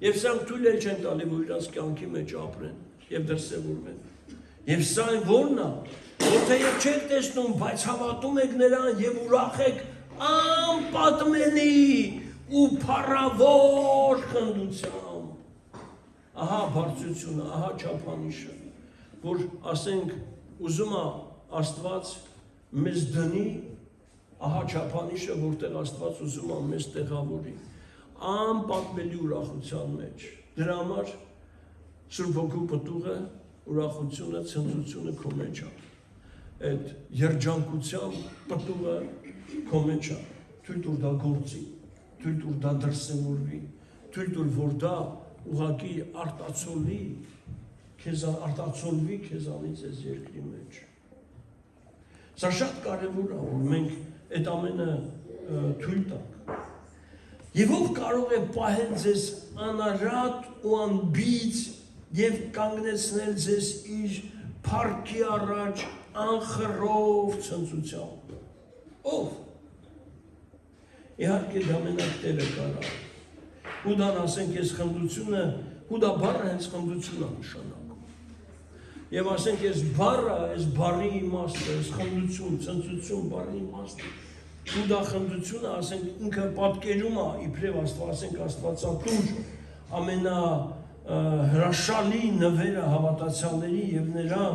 S1: Եվ սրանք թույլ չեն տալի, որ իրաց կյանքի մեջ ապրեն եւ դրսևորվեն։ Եվ սա այն որն է, որ թեև չեք տեսնում, բայց հավատում եք նրան եւ ուրախ եք անպատմելի ու փառավոր խնդությամբ։ Ահա բարձրությունը, ահա չափանիշը, որ ասենք ուզում է Աստված մեզ դնի, ահա չափանիշը, որտեղ Աստված ուզում է մեզ տեղավորի, անպատմելի ուրախության մեջ։ Դրա համար Սուրբ Հոգու պտուղը, ուրախությունը, ցնծությունը քո մեջ է։ Այդ երջանկության պտուղը քո մեջ է։ Թույլ տուր դա գործի, թույլ տուր դա դրսևորվի, թույլ տուր որ դա ուղղակի արտացոլվի քեզանից այս երկրի մեջ։ Սա շատ կարևոր է, որ մենք այդ ամենը թույլ տանք։ Եվ ով կարող է պահել ձեզ անարատ ու անբիծ եւ կանգնեցնել ձեզ իր փառքի առաջ անխռով ցնծությամբ։ Ով։ Իհարկե դա մենակ Տերը կարող։ Հուդան ասենք ես խնդությունը, հուդա բառը հենց խնդություն է նշանակում։ Եվ ասենք ես բառը, այս բառի իմաստը, այս խնդություն, ցնծություն բառի իմաստը։ Հուդա խնդությունը, ասենք ինքը պատկերում է իբրև ասենք Աստվածատուր ամենա հրաշալի նվերը հավատացյալների եւ նրա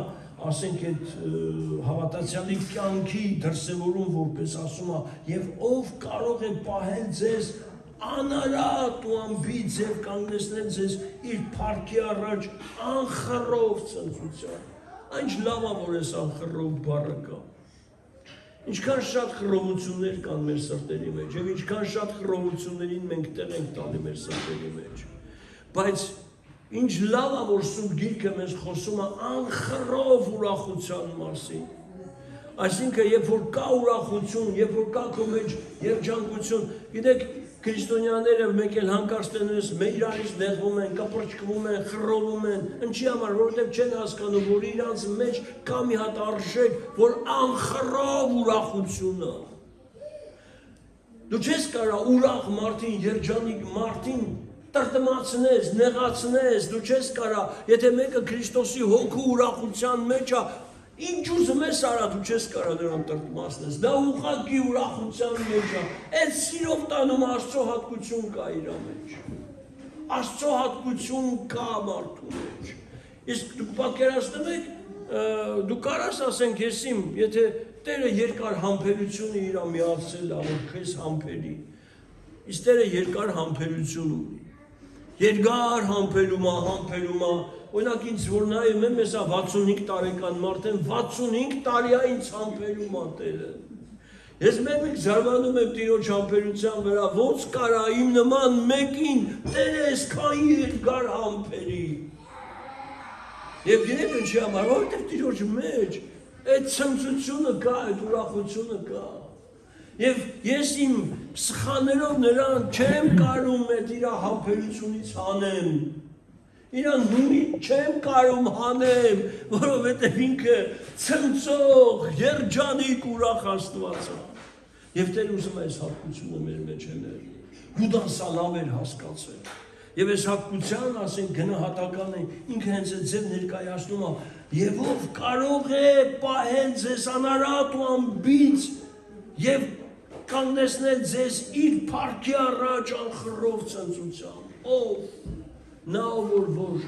S1: ասենք այդ հավատացյալի կյանքի դրսևորում որպես ասում է եւ ով կարող է պահել ձեզ անարատ ու անբիծ եւ կանգնեցնել ձեզ իր փառքի առաջ անխռով ցնծությամբ։ Այն լավ է որ այս անխռով բառը կա։ Ինչքան շատ խռովություններ կան մեր սրտերի մեջ եւ ինչքան շատ խռովություններին մենք տեղ ենք տալի մեր սրտերի մեջ։ Բայց ինչ լավ է որ Սուրբ Գիրքը մեզ խոսում է անխռով ուրախության մասին։ Այսինքն երբ որ կա ուրախություն, երբ որ կա քո մեջ երջանկություն, գիտեք քրիստոնյաները մեկ էլ հանկարծ տենես իրարից նեղվում են, կապրճկվում են, խռովում են, ինչի համար, որովհետև չեն հասկանում, որ իրանց մեջ կա մի հատ արժեք, որ անխռով ուրախությունը։ Դու չես կարող ուրախ մարդին, երջանիկ մարդին տրտմացնես, նեղացնես, դու չես կարող, եթե մեկը Քրիստոսի հոգու ուրախության մեջ է, ինչ ուզում ես արա, դու չես կարող նրան տրտմացնես, դա ուղղակի ուրախության մեջ է, այդ սիրով տանում Աստծո հատկություն կա իր մեջ, Աստծո հատկություն կա մարդու մեջ, իսկ դուք պատկերացնում եք, դու կարաս ասենք ես իմ, եթե Տերը երկար համբերությունը իր միացել է, որ քեզ համբերի, իսկ Տերը երկար համբերություն ունի, երկար համբերում է, օրինակ ինձ որ նայում եմ, ես 65 տարեկան մարդ եմ, 65 տարի է ինձ համբերում է Տերը։ Ես մեկ զարմանում եմ Տիրոջ համբերության վրա, ոնց կարա իմ նման մեկին Տերը այսքան երկար համբերի։ Եվ գիտեք ինչի համար, որովհետև Տիրոջ մեջ այդ ցնծությունը կա, այդ ուրախությունը կա։ Եվ ես իմ սխալներով նրան չեմ կարում այդ իր համբերությունից հանեմ։ Իրան նույնիսկ չեմ կարում հանեմ, որովհետև ինքը ցնծող, երջանիկ ուրախ Աստված է։ Եվ Տեր ուզում է այս հատկությունը մեր մեջ անել։ Հուդան սա լավ էր հասկացել։ Եվ այս հատկության, ասենք, գնահատականը ինքը հենց այդ ձև ներկայացնում է, եւ ով կարող է պահել ձեզ անարատ ու անբիծ եւ կանգնեցնել ձեզ իր փառքի առաջ անխռով ցնծությամբ։ Ով նա որ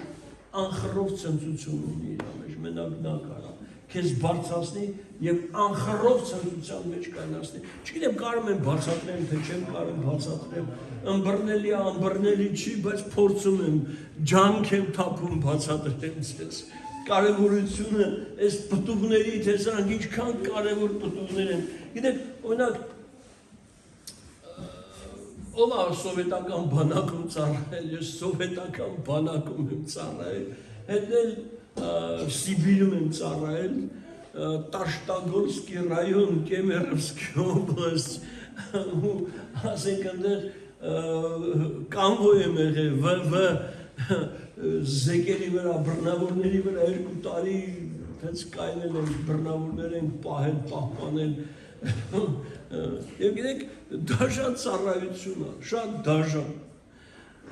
S1: անխռով ցնծություն ունի իր մեջ, մենակ նա կարա քեզ բարձրացնի եւ անխռով ցնծության մեջ կայնացնի։ Չգիտեմ կարող եմ բացատրեմ, թե չեմ կարող բացատրեմ, ըմբռնելի չի, բայց փորձում եմ, ջանք եմ թափում բացատրեմ ձեզ։ Կարևորությունը այս պտուղների, թե սրանք ինչքան կարևոր պտուղներ են։ Գիտեք, օրինակ ով է սովետական բանակում ծառայել, ես սովետական բանակում եմ ծառայել, հետն էլ Սիբիրում եմ ծառայել, Տաշտագորսկի ռայոն, Կեմերովսկի օբլաստ, ասենք այնտեղ կանվոյ եմ եղել, զեկերի վրա, բռնավորների վրա 2 տարի հենց կայնել ենք, բռնավորներ ենք պահել, պահպանել, եւ գիտեք, դաժան ծառայություն է, շատ դաժան,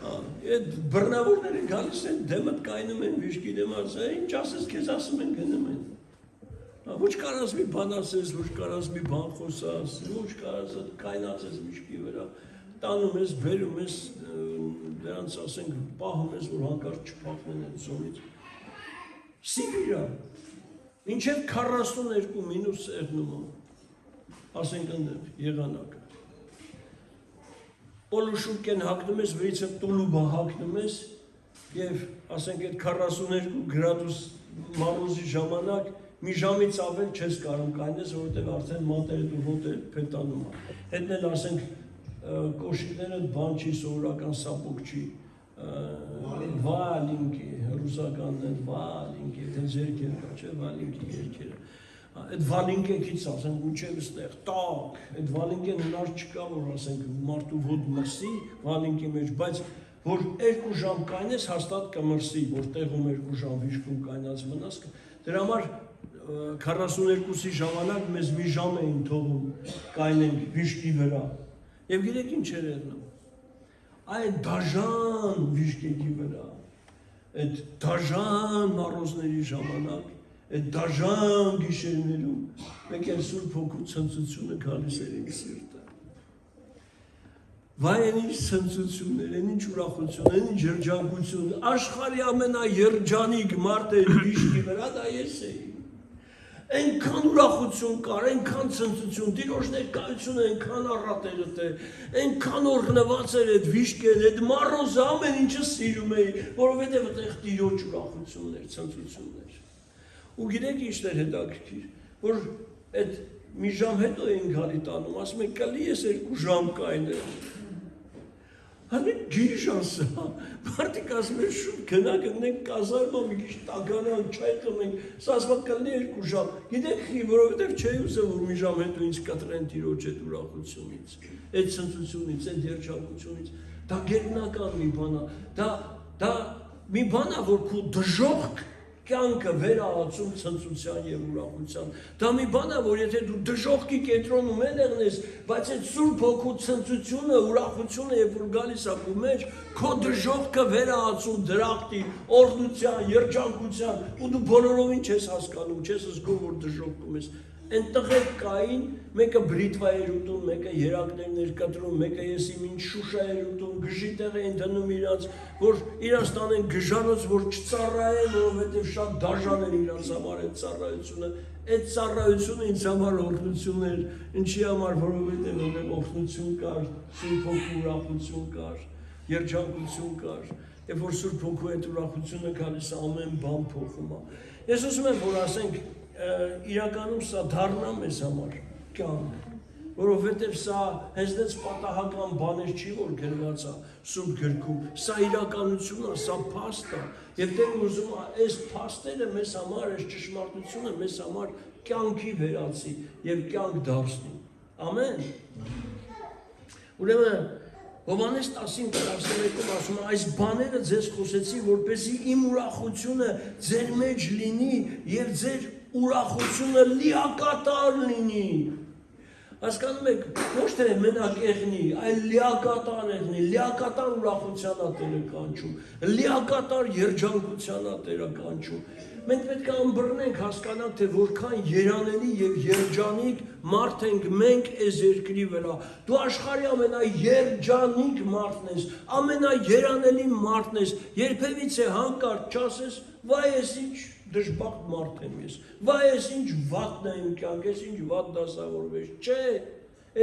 S1: Այդ բռնավորները գալիս են դեմդ կայնում են վիշկի դեմ ասել, ինչ ասես քեզ ասում են գնում են։ Ոչ կարաս մի բան ասես, ոչ կարաս մի բան խոսաս, ոչ կարաս կայնացես վիշկի վրա, տանում ես, բերում ես, դրանց ասենք պահում ես, որ հանկարծ չփախնեն այդ զոնից։ Սիբիրա, մինչև 42 մինուս սեղնում, ասենք ընդեպ եղանակը։ Պոլուշուկեն հագնում ես, վրից է տուլուբա հագնում ես և ասենք այդ 42 գրադուս մարոզի ժամանակ մի ժամից ավել չես կարում կայնես, որովհետև արդեն մատերդ ու հոտերդ փետանում է։ Հետն էլ ասենք կոշիկները բան չի, սովորական սապոկ չի, վալինքի, ռուսականն են վալինքի, այդեն զերքեր կա, չէ, վալինքի երկերը։ Այդ վալինքեքից ասենք մինչև ստեղ տակ, այդ վալինքեն հնար չկա, որ ասենք մարդու ոտ մրսի վալինքի մեջ, բայց որ 2 ժամ կայնես հաստատ կմրսի, որ տեղում 2 ժամ վիշկում կայնած մնաս, դրա համար 42-ի ժամանակ մեզ մի ժամ էին թողում կայնենք վիշկի վրա, և գիրեք ինչ էր եղնում, այդ դաժան վիշկեքի վրա, այդ դաժան մարոզների ժամանակ, այդ դաժան գիշերներում, մեկ էլ Սուրբ Հոգու ցնծությունը գալիս էր իմ սիրտը։ Վայ են ինչ ցնծություններ, են ինչ ուրախություն, են ինչ երջանկություն, աշխարհի ամենաերջանիկ մարդը վիշկի վրա դա ես էի։ Այնքան ուրախություն կար, այնքան ցնծություն, Տիրոջ ներկայությունը այնքան առատելդ է, այնքան օրհնված էր այդ վիշկեն, այդ մարոզը ամեն ինչը սիրում էի, որովհետև այդտեղ Տիրոջ ուրախություններ, ցնծություններ։ Ու գիտեք ինչն էր հետաքրքիր, որ այդ մի ժամ հետո էին գալի տանում, ասում են կլի ես 2 ժամ կայնել։ Հələ գիրիշ ասա, մարդիկ ասում են շուտ գնա գնենք կազարմա մի քիչ տականան չայ խմենք, սա ասում կլի 2 ժամ։ Գիտեք խի, որովհետև չէի ուզում որ մի ժամ հետո ինձ կտրեն Տիրոջ այդ ուրախությունից, այդ ցնծությունից, այդ երջանկությունից։ Դա գերբնական մի բան է, դա մի բան է, որ քո դժոխք կյանքը վերահացում ցնծության և ուրախության։ Դա մի բան է, որ եթե դու դժոխքի կենտրոնում եղնես, բայց այդ Սուրբ Հոգու ցնծությունը, ուրախությունը, երբ որ գալիս է քո մեջ, քո դժոխքը վերահացում դրախտի, օրհնության, երջանկության, ու դու բոլորովին չես հասկանում, չես զգում, որ դժոխքում ես։ Այն տղեկ կային, մեկը բրիտվա էր ուտում, մեկը երակներն էր կտրում, մեկը ես իմ ինչ շուշա էր ուտում, գժի տեղ էին դնում իրանց, որ իրանց տանեն գժանոց, որ չծառայեն, որովհետև շատ դաժան էր իրանց համար այդ ծառայությունը։ Այդ ծառայությունը ինձ համար օրհնություն էր, ինչի համար, որովհետև օրհնություն կար, Սուրբ Հոգու ուրախություն կար, երջանկություն կար, և որ Սուրբ Հոգու այդ ուրախությունը գալիս ամեն բան փոխում է։ Ես ուզում եմ, որ ասենք իրականում սա դառնա մեզ համար կյանք, որովհետև սա հեզնեց պատահական բաներ չի, որ գրված է Սուրբ գրքում, սա իրականություն է, սա փաստ է, և Տերը ուզում է այս փաստերը մեզ համար, այս ճշմարտությունը մեզ համար կյանքի վերածի և կյանք դարձնի, ամեն։ Ուրեմն Հովհաննես 15:11-ում ասում է, այս բաները ձեզ խոսեցի, որպեսզի իմ ուրախությունը ձեր մեջ լինի և ձեր ուրախությունը լիակատար լինի։ Հասկանում եք, ոչ թե մենակ եղնի, այլ լիակատար եղնի, լիակատար ուրախության է Տերը կանչում, լիակատար երջանկության է Տերը կանչում։ Մենք պետք է ըմբռնենք, հասկանանք, թե որքան երանելի և երջանիկ մարդ ենք մենք այս երկրի վրա։ Դու աշխարհի ամենաերջանիկ մարդն ես, ամենաերանելի մարդն ես, երբևիցե հանկարծ չասես, վայ ես ինչ դժբախտ մարդ եմ ես, վայ ես ինչ վատն է իմ կյանք, ես ինչ վատ դասավորվեց, չէ,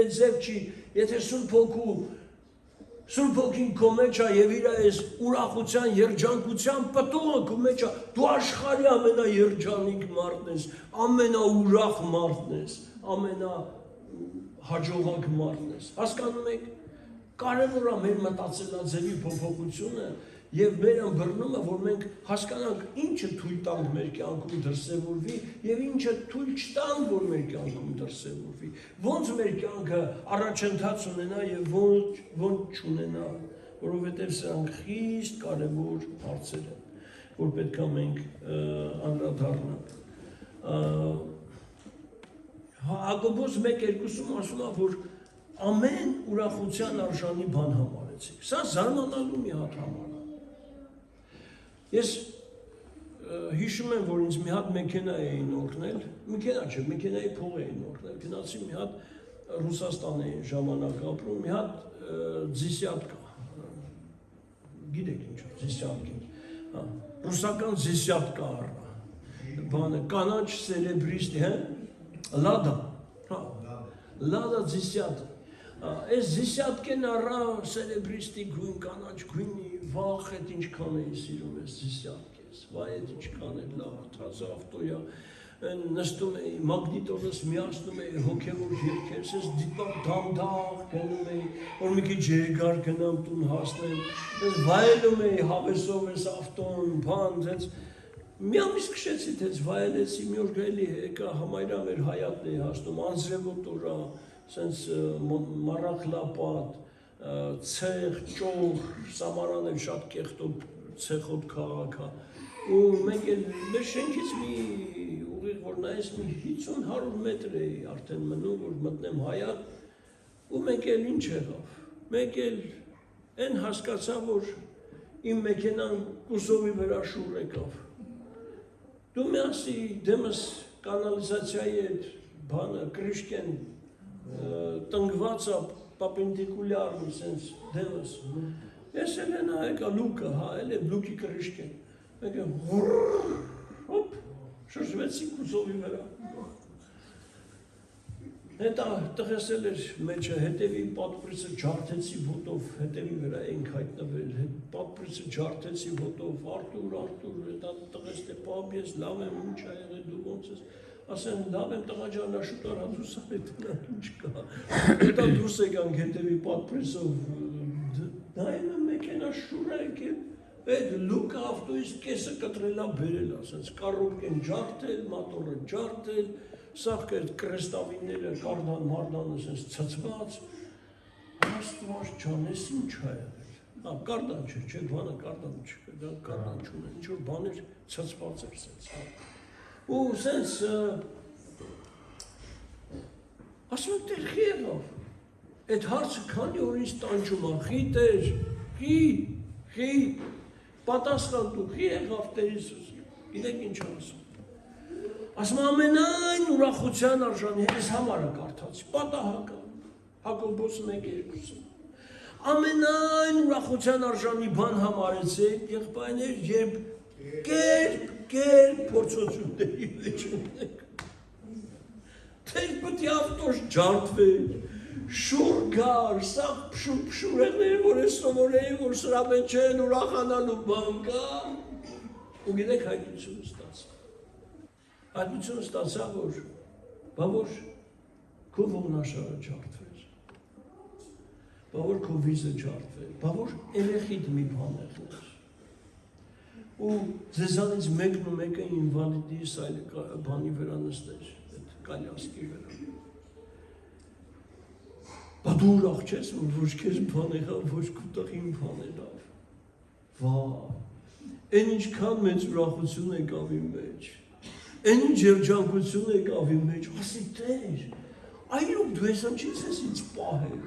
S1: այդ ձև չի, եթե Սուրբ Հոգին քո մեջ է և իր այս ուրախության, երջանկության պտուղը քո մեջ է, դու աշխարհի ամենաերջանիկ մարդն ես, ամենաուրախ մարդն ես, ամենահաջողակ մարդն ես, հասկանում եք, կարևոր է մեր մտածելաձևի փոփոխությունը և մեր ըմբռնումը, որ մենք հասկանանք ինչը թույլ տանք մեր կյանքում դրսևորվի և ինչը թույլ չտանք, որ մեր կյանքում դրսևորվի, ոնց մեր կյանքը առաջընթաց ունենա և ոնց չունենա, որովհետև սրանք խիստ կարևոր հարցեր են, որ պետք է մենք անդրադառնանք։ Հակոբոս 1:2-ում ասում է, որ ամեն ուրախության արժանի բան համարեց գեղեցիկ։ Սա զարմանալու մի հատ համար է։ Ես հիշում եմ, որ ինձ մի հատ մեքենա էին օգնել, մեքենա չէ, մեքենայի փող էին օգնել, գնացի մի հատ Ռուսաստան էին ժամանակ ապրում, մի հատ ձիսյատկա, գիտեք ինչ, ձիսյատկին, ռուսական ձիսյատկա առա, բանը, կանաչ սելեբրիստի, լադա, լադա ձիսյատ, այս ձիսյատկեն առա սելեբրիստի գույն, կանաչ գույնի, վախ էտ ինչքան էի սիրում ես ձիսյատկես, վայ էտ ինչքան էտ լավ, թազը ավտոյա, նստում էի, մագնիտորս միացնում էի, հոգևոր երկեր, ես դիտում դանդաղ գնում էի, որ մի քիչ երկար գնամ տուն հասնեմ, ես վայելում էի հավեսով ես ավտոն, բան, ձեզ, մի ամիս քշեցի, թեց վայելեցի, մի օր գայլի եկա համայրա մեր հայատն էի հասնում, անձրևոտորա, սենց մարախլապատ, ցեղ, ճոխ, Սամարան էլ շատ կեղտոտ ցեխոտ քաղաք է, ու մենք էլ մեր շենքից մի ուղիղ որ նայես մի 50-100 մետր էի արդեն մնում, որ մտնեմ Հայատ, ու մենք էլ ինչ եղավ, մենք էլ այն հասկացա, որ իմ մեքենան կուսովի վրա շուռ եկավ, դու միասի դեմս կանալիզացիայի այդ բանը, կրիշկեն տնգված է պապենդիկուլյար մի սենց դեմս, ես էլ են եկա լուկը, էլ է լուկի կրիշկեն, մենք էլ հոպ, շրջվեցի կուսովի վրա, հետա տղեսել էր մեջը, հետևի պատպրիցը ջարդեցի ոտով, հետևի վրա էինք հայտնվել, պատպրիցը ջարդեցի ոտով, Արտուր, հետա տղես թե պապ ես լավ եմ, ինչ ա եղել դու ոնց ես, ասեն լավ եմ տղա ջան, շուտ արա դուրս արի տնանք ինչ կա, հետա դուրս եկանք հետևի պատպրիցով, նայում եմ մեքենա շուր է եկել, այդ լուկը ավտոյից կեսը կտրելա բերել, ասենց կարոպկեն ջարդել, մատորը ջարդել, սաղ կերտ կրեստավինները, կարդան մարդանը սենց ծծված, աստված ջան, ես ինչ ա եղել, կարդան չէ, չէ, բանը կարդան չկա, դա կարդան չունեն, ինչ-որ բաներ ծծված էր սենց, ու սենց, ասում եմ տեր խի եղավ, այդ հարցը քանի որ ինձ տանջում ա, խի տեր, խի, պատասխան դու, խի եղավ տեր Հիսուս, գիտեք ինչ ասում, ասում ամենայն ուրախության արժանի, ես համարը կարդացի, պատահակա, Հակոբոս 1:2, ամենայն ուրախության արժանի բան համարեցեք, եղբայրներ, երբ կերպ փորձությունների մեջ ունեք, թեր պետք է ավտոս ջարդվել, շուռ գար, սաղ փշուրեղներ, որ ես սովորեի, որ սրա մեջ են ուրախանալու բան կա, ու գիտեք հայտնություն ստացա։ Հայտնություն ստացա, որ բա որ քո ողնաշարը ջարդվեր, բա որ քո վիզը ջարդվեր, բա որ երեխիդ մի բան եղներ, ու ձեզանից մեկն ու մեկը ինվալիդի բանի վրա նստեր, այդ կալյասկի վրա, բա դու ուրախ չես, որ ոչ քեզ բան եղավ, ոչ կուտախ իմ բան եղավ, վայ, են ինչքան մեծ ուրախություն եկավ իմ մեջ, են ինչ երջանկություն եկավ իմ մեջ, ասի տեր, այլուք դու ես ինչից ես ինձ պահել,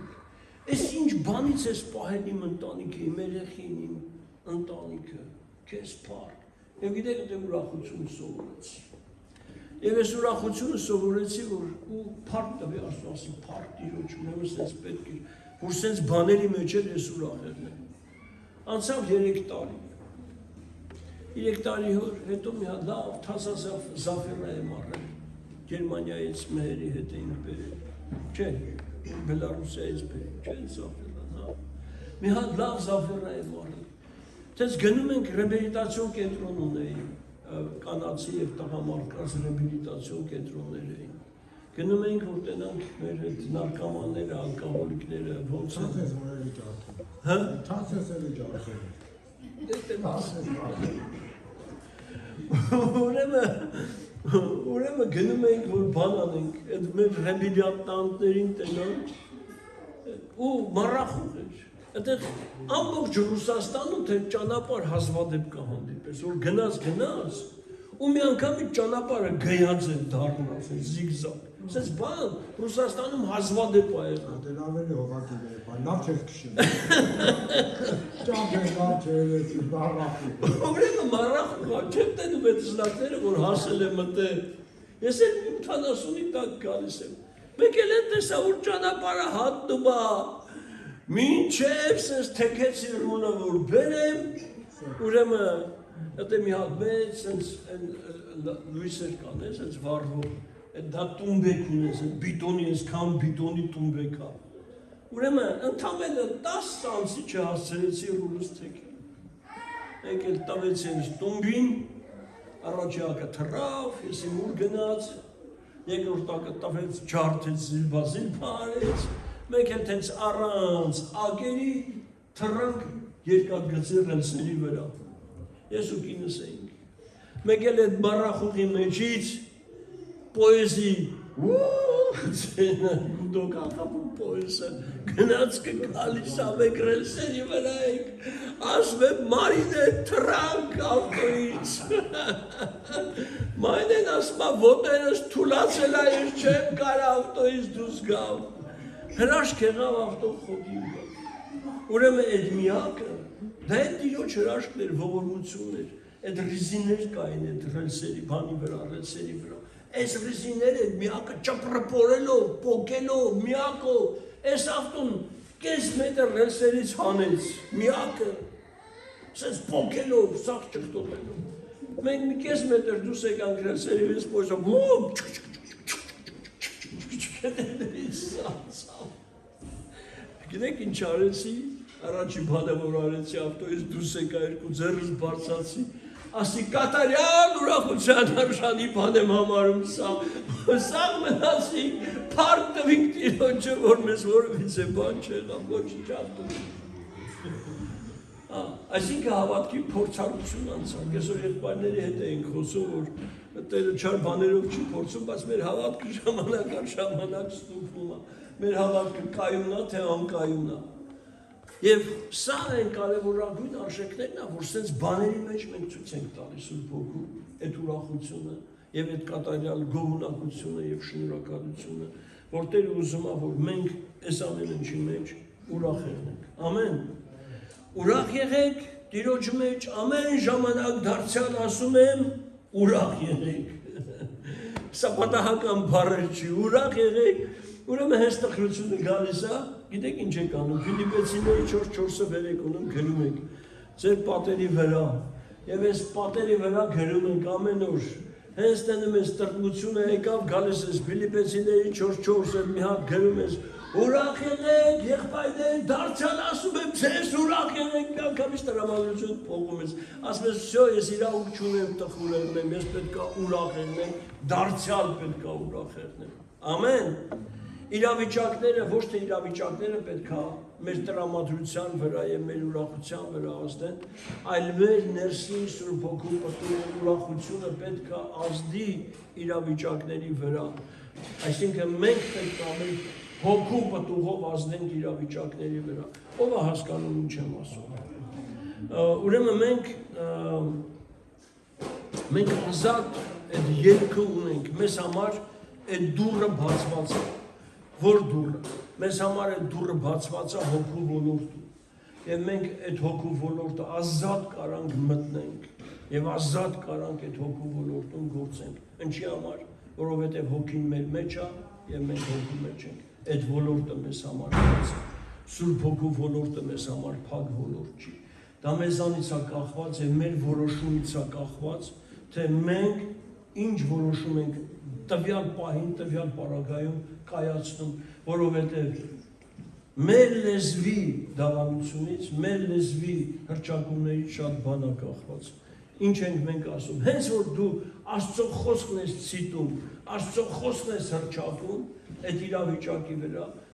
S1: ես ինչ բանից ես պահել իմ ընտանիքը, իմ երեխին, իմ ընտանիքը, քեզ փառք, եւ գիտեք դե ուրախություն սովորեցի, եւ ես ուրախությունը սովորեցի, որ ու փառք տվի ասի փառք Տիրոջ, ուրեմն sense պետք է, որ sense բաների մեջ էլ ես ուրախ եղնեմ, անցավ 3 տարի, 3 տարի հետո մի հատ լավ թազազավ զաֆիրա եմ առել, Գերմանիայից մերի հետ էինք բերել, չէ, Բելարուսիայից բերել, չէ զաֆիրան, հա, մի հատ լավ զաֆիրա եմ առել, թես գնում ենք ռեաբիլիտացիոն կենտրոն ունեի, կանացի և տղամարդկանց ռեաբիլիտացիոն կենտրոններ էին, գնում էինք որ տենանք մեր հետ նարկոմանները, ալկոհոլիկները, ոնց են,
S2: Թաս ես որելի ջարդել,
S1: հա?
S2: Թաս ես էլի ջարդել,
S1: Ուրեմն գնում էինք, որ բան անենք, այդ մեր ռեաբիլիտանտներին տենանք, ու մառախուղ էր, այդեղ ամբողջ Ռուսաստանում թե ճանապարհ հազվադեպ կհանդիպես, որ գնաս, ու մի անգամ իջ ճանապարհը գյաց է դառնում, ասես զիգզագ։ Ասես բան, Ռուսաստանում հազվադեպ է եղել։
S2: Դե լավ էլ հողակի է, բայց լավ չես քշում։ Ճամփեն լավ չերեցի, բարախի։
S1: Ուրեմն մարախուղա, չեմ տենում այդ զնակները, որ հասել է մտել։ Ես էլ 70-ի տակ գալիս եմ։ Մեկ էլ են տեսա, որ ճանապարհը հատնում է։ Մինչև սենց թեքեցի ռունը, որ բերեմ, ուրեմն Դա մի հատ մեծ լույսեր կան, սենց վառվող, դա տումբեք ունես, բիտոնի, այսքան բիտոնի տումբեք է։ Ուրեմն, ընդամենը 10 ամսի չհասցրեցի ռուլուս թեքել։ Մեկ էլ տվեցի այս տումբին, առաջի հակը թռավ, ես իմ ուր գնաց, երկրորդ հակը տվեց, ջարդեց, զիլբա արեց, մեկ էլ տենց առանց ագերի թռանք երկաթգծի ռելսերի վրա։ Ես ու կինս էինք։ Մեկ էլ այդ բառախուղի մեջից պոեզի գուդոկ աղապում պոեզը գնաց կգալիս ամեկ ռելսերի վրա ենք, ասում եմ Մարինե թռանք ավտոյից։ Մարինեն ասում է ոտերս թուլացել է, ես չեմ կարա ավտոյից դուրս գամ։ Հրաշք եղավ ավտո խոդի վրա։ Ուրեմն այդ միակը դա այդ տիրոջ հրաշքն էր, ողորմությունն էր, այդ ռիզիներ կային այդ ռելսերի, բանի վրա, ռելսերի վրա, այս ռիզիները այդ միակը ճպրպորելով, պոկելով, միակով, այս ավտոն կես մետր ռելսերից հանեց, միակը, սենց պոկելով, սաղ ճղտոտելով, մենք մի կես մետր դուս եկանք ռելսերի վեց պոյսով, գիտեք ինչ արեցի, առաջի բանը որ արեցի ավտոյից դուրս եկա երկու ձեռս բարձացի, ասի կատարյալ ուրախության արժանի բան եմ համարում սա մնացի փառք տվինք տիրոջը, որ մեզ որևիցե բան չեղավ, ոչինչ ավտոյից։ Այսինքն հավատքի փորձառություն անցանք, այսօր եղբայրների հետ էինք խոսում, որ տերը չար բաներով չի փորձում, բայց մեր հավատքը ժամանակ առ ժամանակ ստուգվում է, մեր հավատքը կայունն է, թե անկայունն է։ Եվ սա են կարևորագույն արժեքներն է, որ սենց բաների մեջ մենք ցույց ենք տալիս Սուրբ Հոգու այդ ուրախությունը եւ այդ կատարյալ գոհունակությունը եւ շնորհակալությունը, որ Տերը ուզում է, որ մենք այս ամեն ինչի մեջ ուրախ եղնենք։ Ամեն։ Ուրախ եղեք Տիրոջ մեջ, ամեն ժամանակ դարձյալ ասում եմ, ուրախ եղեք։ Սա պատահական բառեր չի, ուրախ եղեք։ Ուրեմն հենց տխրությունը գալիս է, գիտեք ինչ եք անում, Ֆիլիպեցիների 4:4-ը վերեք ունում, գրում եք ձեր պատերի վրա, եւ այս պատերի վրա գրում ենք ամեն օր, հենց տենում ես տրտմությունը եկավ, գալիս ես Ֆիլիպեցիների 4:4-ը մի հատ գրում ես, ուրախ եղեք, եղբայրներ, դարձյալ ասում եմ ձեզ ուրախ եղեք, մի անգամից տրամադրություն փողում ես, ասում ես, всё, ես իրավունք չունեմ տխուր եղնեմ, ես պետք է ուրախ եղնեմ, դարձյալ պետք է ուրախ եղնեմ։ Ամեն։ Իրավիճակները, ոչ թե իրավիճակները պետք է մեր տրամադրության վրա եւ մեր ուրախության վրա ազդեն, այլ մեր ներսին Սուրբ Հոգու պտուղ ուրախությունը պետք է ազդի իրավիճակների վրա։ Այսինքն մենք պետք է մեր Հոգու պտուղով ազդենք իրավիճակների վրա։ Ով է հասկանում ինչ եմ ասում։ Ուրեմն մենք ազատ այդ ելքը ունենք, մեզ համար այդ դուռը բացված է։ Որ դուռը, մեզ համար այդ դուռը բացված է հոգու ոլորտում, եւ մենք այդ հոգու ոլորտը ազատ կարանք մտնենք, եւ ազատ կարանք այդ հոգու ոլորտում գործենք։ Ինչի համար, որովհետեւ հոգին մեր մեջ է եւ մենք հոգու մեջ ենք։ Այդ ոլորտը մեզ համար բաց է։ Սուրբ Հոգու ոլորտը մեզ համար փակ ոլորտ չի։ Դա մեզանից է կախված եւ մեր որոշումից է կախված, թե մենք ինչ որոշում ենք տվյալ պահին, տվյալ պարագայում կայացնում, որովհետև մեր լեզվի դավանությունից, մեր լեզվի հռչակումներից շատ բան է կախված։ Ինչ ենք մենք ասում, հենց որ դու Աստծո խոսքն ես ցիտում, Աստծո խոսքն ես հռչակում, այդ իրավիճակի վրա